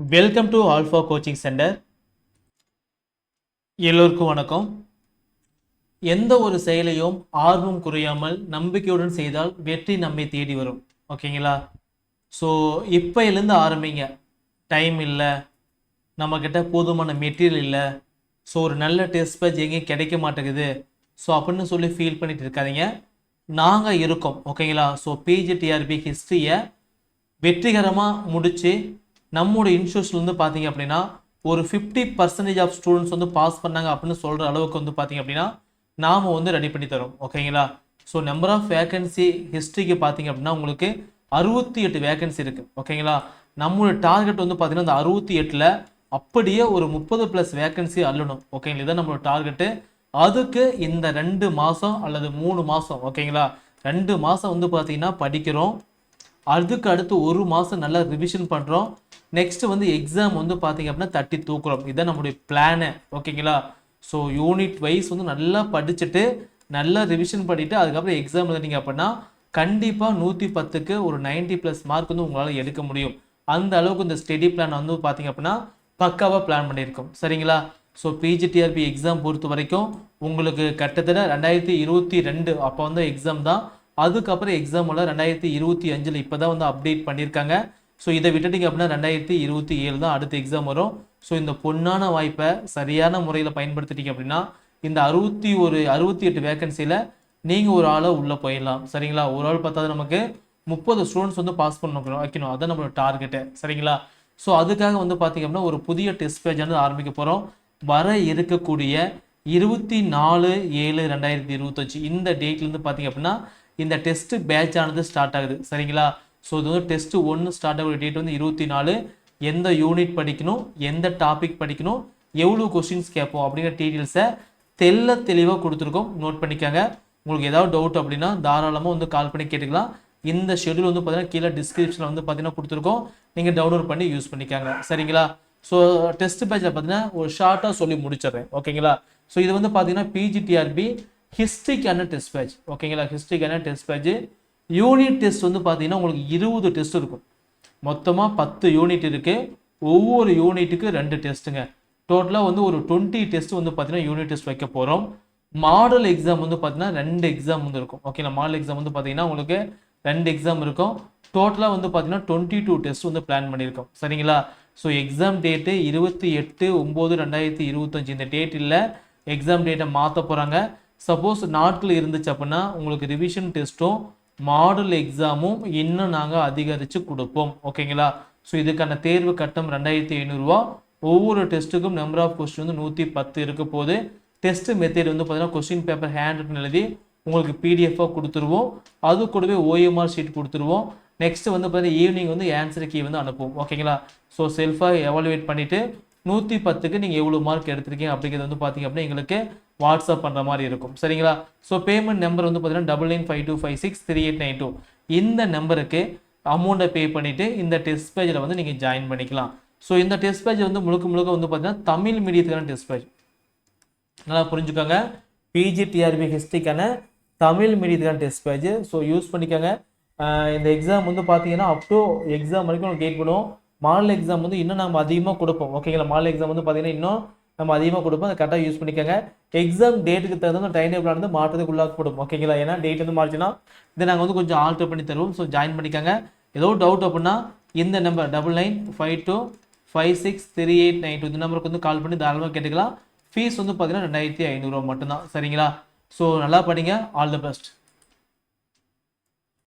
Welcome to alpha coaching centre. எல்லோருக்கும் வணக்கம். எந்த ஒரு செயலையும் ஆர்வம் குறையாமல் நம்பிக்கையுடன் செய்தால் வெற்றி நம்மை தேடி வரும். ஓகேங்களா? ஸோ இப்போலேருந்து ஆரம்பிங்க. டைம் இல்லை, நம்மக்கிட்ட போதுமான மெட்டீரியல் இல்லை, ஸோ ஒரு நல்ல டெஸ்ட் பேட்ச் எங்கேயும் கிடைக்க மாட்டேங்குது, ஸோ அப்படின்னு சொல்லி ஃபீல் பண்ணிட்டு இருக்காதீங்க. நாங்கள் இருக்கோம். ஓகேங்களா? ஸோ பிஜிடிஆர்பி ஹிஸ்ட்ரியை வெற்றிகரமாக முடித்து நம்மளோட இன்ஸ்டியூஷன் வந்து பார்த்தீங்க அப்படின்னா ஒரு 50% ஆஃப் ஸ்டூடெண்ட்ஸ் வந்து பாஸ் பண்ணாங்க அப்படின்னு சொல்கிற அளவுக்கு வந்து பார்த்தீங்க அப்படின்னா நாம் வந்து ரெடி பண்ணி தரோம். ஓகேங்களா? ஸோ நம்பர் ஆஃப் வேகன்சி ஹிஸ்ட்ரிக்கு பார்த்தீங்க அப்படின்னா உங்களுக்கு 68 வேகன்சி இருக்குது. ஓகேங்களா? நம்மளோட டார்கெட் வந்து பார்த்தீங்கன்னா அந்த 68ல் அப்படியே ஒரு 30+ வேகன்சி அள்ளணும். ஓகேங்களா? இதுதான் நம்மளோட டார்கெட்டு. அதுக்கு இந்த 2 மாதம் அல்லது 3 மாதம், ஓகேங்களா, 2 மாதம் வந்து பார்த்தீங்கன்னா படிக்கிறோம். அதுக்கு அடுத்து ஒரு மாதம் நல்லா ரிவிஷன் பண்ணுறோம். நெக்ஸ்ட் வந்து எக்ஸாம் வந்து பார்த்தீங்க அப்படின்னா தட்டி தூக்குறோம். இதுதான் நம்மளுடைய பிளானு. ஓகேங்களா? ஸோ யூனிட் வைஸ் வந்து நல்லா படிச்சுட்டு நல்லா ரிவிஷன் பண்ணிவிட்டு அதுக்கப்புறம் எக்ஸாம் எழுதினீங்க அப்படின்னா கண்டிப்பாக 110க்கு ஒரு 90+ மார்க் வந்து உங்களால் எடுக்க முடியும். அந்த அளவுக்கு இந்த ஸ்டடி பிளான் வந்து பார்த்தீங்க அப்படின்னா பக்காவாக பிளான் பண்ணியிருக்கோம். சரிங்களா? ஸோ பிஜிடிஆர்பி எக்ஸாம் பொறுத்த வரைக்கும் உங்களுக்கு கிட்டத்தட்ட 2022 அப்போ வந்து எக்ஸாம் தான். அதுக்கப்புறம் எக்ஸாம் உள்ள 2025 இப்போ தான் வந்து அப்டேட் பண்ணியிருக்காங்க. ஸோ இதை விட்டுட்டிங்க அப்படின்னா 2027 தான் அடுத்த எக்ஸாம் வரும். ஸோ இந்த பொன்னான வாய்ப்பை சரியான முறையில் பயன்படுத்திட்டீங்க அப்படின்னா இந்த 68 வேகன்சியில் நீங்கள் ஒரு ஆளை உள்ளே போயிடலாம். சரிங்களா? ஒரு ஆள் பார்த்தாது நமக்கு 30 ஸ்டூடெண்ட்ஸ் வந்து பாஸ் பண்ண வைக்கணும். அதான் நம்மளோட டார்கெட்டு. சரிங்களா? ஸோ அதுக்காக வந்து பார்த்தீங்க அப்படின்னா ஒரு புதிய டெஸ்ட் பேஜ் வந்து ஆரம்பிக்க போகிறோம். வர இருக்கக்கூடிய 24/7/2025 இந்த டேட்லேருந்து பார்த்தீங்க அப்படின்னா இந்த டெஸ்ட் பேட்ச் ஆனது ஸ்டார்ட் ஆகுது. சரிங்களா? ஸோ இது வந்து டெஸ்ட் 1 ஸ்டார்ட் ஆகிற டேட் வந்து 24. எந்த யூனிட் படிக்கணும், எந்த டாபிக் படிக்கணும், எவ்வளோ கொஸ்டின்ஸ் கேட்போம் அப்படிங்கிற டீட்டெயில்ஸை தெளிவாக கொடுத்துருக்கோம். நோட் பண்ணிக்காங்க. உங்களுக்கு ஏதாவது டவுட் அப்படின்னா தாராளமாக வந்து கால் பண்ணி கேட்டுக்கலாம். இந்த ஷெடியூல் வந்து பார்த்தீங்கன்னா கீழே டிஸ்கிரிப்ஷனில் வந்து பார்த்தீங்கன்னா கொடுத்துருக்கோம். நீங்கள் டவுன்லோட் பண்ணி யூஸ் பண்ணிக்காங்க. சரிங்களா? ஸோ டெஸ்ட் பேட்சில் பார்த்தீங்கன்னா ஒரு ஷார்ட்டாக சொல்லி முடிச்சிடுறேன். ஓகேங்களா? ஸோ இது வந்து பார்த்தீங்கன்னா பிஜிடிஆர்பி ஹிஸ்ட்ரிக்கான டெஸ்ட் பேட்ச். ஓகேங்களா? ஹிஸ்ட்ரிக்கான டெஸ்ட் பேட்ச். யூனிட் டெஸ்ட் வந்து பார்த்தீங்கன்னா உங்களுக்கு 20 டெஸ்ட் இருக்கும். மொத்தமாக 10 யூனிட் இருக்குது. ஒவ்வொரு யூனிட்டுக்கு 2 டெஸ்ட்டுங்க. டோட்டலாக வந்து ஒரு 20 டெஸ்ட் வந்து பார்த்தீங்கன்னா யூனிட் டெஸ்ட் வைக்க போகிறோம். மாடல் எக்ஸாம் வந்து பார்த்தீங்கன்னா 2 எக்ஸாம் வந்து இருக்கும். ஓகேங்களா? மாடல் எக்ஸாம் வந்து பார்த்தீங்கன்னா உங்களுக்கு 2 எக்ஸாம் இருக்கும். டோட்டலாக வந்து பார்த்தீங்கன்னா 22 டெஸ்ட் வந்து பிளான் பண்ணியிருக்கோம். சரிங்களா? ஸோ எக்ஸாம் டேட்டு 28/9/2025 இந்த டேட் இல்லை. எக்ஸாம் டேட்டை மாற்ற போகிறாங்க. சப்போஸ் நாட்கள் இருந்துச்சு அப்படின்னா உங்களுக்கு ரிவிஷன் டெஸ்ட்டும் மாடல் எக்ஸாமும் இன்னும் நாங்கள் அதிகரித்து கொடுப்போம். ஓகேங்களா? ஸோ இதுக்கான தேர்வு கட்டணம் 2500 ரூபா. ஒவ்வொரு டெஸ்ட்டுக்கும் நம்பர் ஆஃப் கொஸ்டின் வந்து 110 இருக்க போது. டெஸ்ட் மெத்தட் வந்து பார்த்தீங்கன்னா கொஸ்டின் பேப்பர் ஹேண்ட் ரிட்டன் எழுதி உங்களுக்கு பிடிஎஃபாக கொடுத்துருவோம். அது கூடவே ஓஎம்ஆர் ஷீட் கொடுத்துருவோம். நெக்ஸ்ட் வந்து பார்த்தீங்கன்னா ஈவினிங் வந்து ஆன்சர் கீ வந்து அனுப்புவோம். ஓகேங்களா? ஸோ செல்ஃபாக எவாலுவேட் பண்ணிவிட்டு 110க்கு நீங்கள் எவ்வளோ மார்க் எடுத்திருக்கீங்க அப்படிங்கிறது வந்து பார்த்தீங்க அப்படின்னா எங்களுக்கு வாட்ஸ்அப் பண்ணுற மாதிரி இருக்கும். சரிங்களா? ஸோ பேமெண்ட் நம்பர் வந்து பார்த்தீங்கன்னா 9952563892 இந்த நம்பருக்கு அமௌண்ட்டை பே பண்ணிவிட்டு இந்த டெஸ்ட் பேஜில் வந்து நீங்கள் ஜாயின் பண்ணிக்கலாம். ஸோ இந்த டெஸ்ட் பேஜ் வந்து முழுக்க வந்து பார்த்தீங்கன்னா தமிழ் மீடியத்துக்கான டெஸ்ட் பேஜ். நல்லா புரிஞ்சுக்கோங்க. பிஜிடிஆர்பி ஹிஸ்ட்ரிக்கான தமிழ் மீடியத்துக்கான டெஸ்ட் பேஜ். ஸோ யூஸ் பண்ணிக்கோங்க. இந்த எக்ஸாம் வந்து பார்த்தீங்கன்னா அப் டு எக்ஸாம் வரைக்கும் உங்களுக்கு கேட் பண்ணுவோம். மாடல் எக்ஸாம் வந்து இன்னும் நம்ம அதிகமாக கொடுப்போம். ஓகேங்களா? மாடல் எக்ஸாம் வந்து பார்த்தீங்கன்னா இன்னும் நம்ம அதிகமாக கொடுப்போம். அதை கரெக்டாக யூஸ் பண்ணிக்கோங்க. எக்ஸாம் டேட்டுக்கு தகுந்த டைம் டேபிள் வந்து மாற்றத்துக்குள்ளாக கொடுப்போம். ஓகேங்களா? ஏன்னா டேட் வந்து மாறிச்சுன்னா இதை நாங்கள் வந்து கொஞ்சம் ஆல்டர் பண்ணி தருவோம். ஸோ ஜாயின் பண்ணிக்கோங்க. ஏதோ டவுட் அப்படின்னா இந்த நம்பர் 9952563892 இந்த நம்பருக்கு வந்து கால் பண்ணி தாராளமாக கேட்டுக்கலாம். ஃபீஸ் வந்து பார்த்தீங்கன்னா 2500 ரூபா மட்டும்தான். சரிங்களா? ஸோ நல்லா படிங்க. All the best.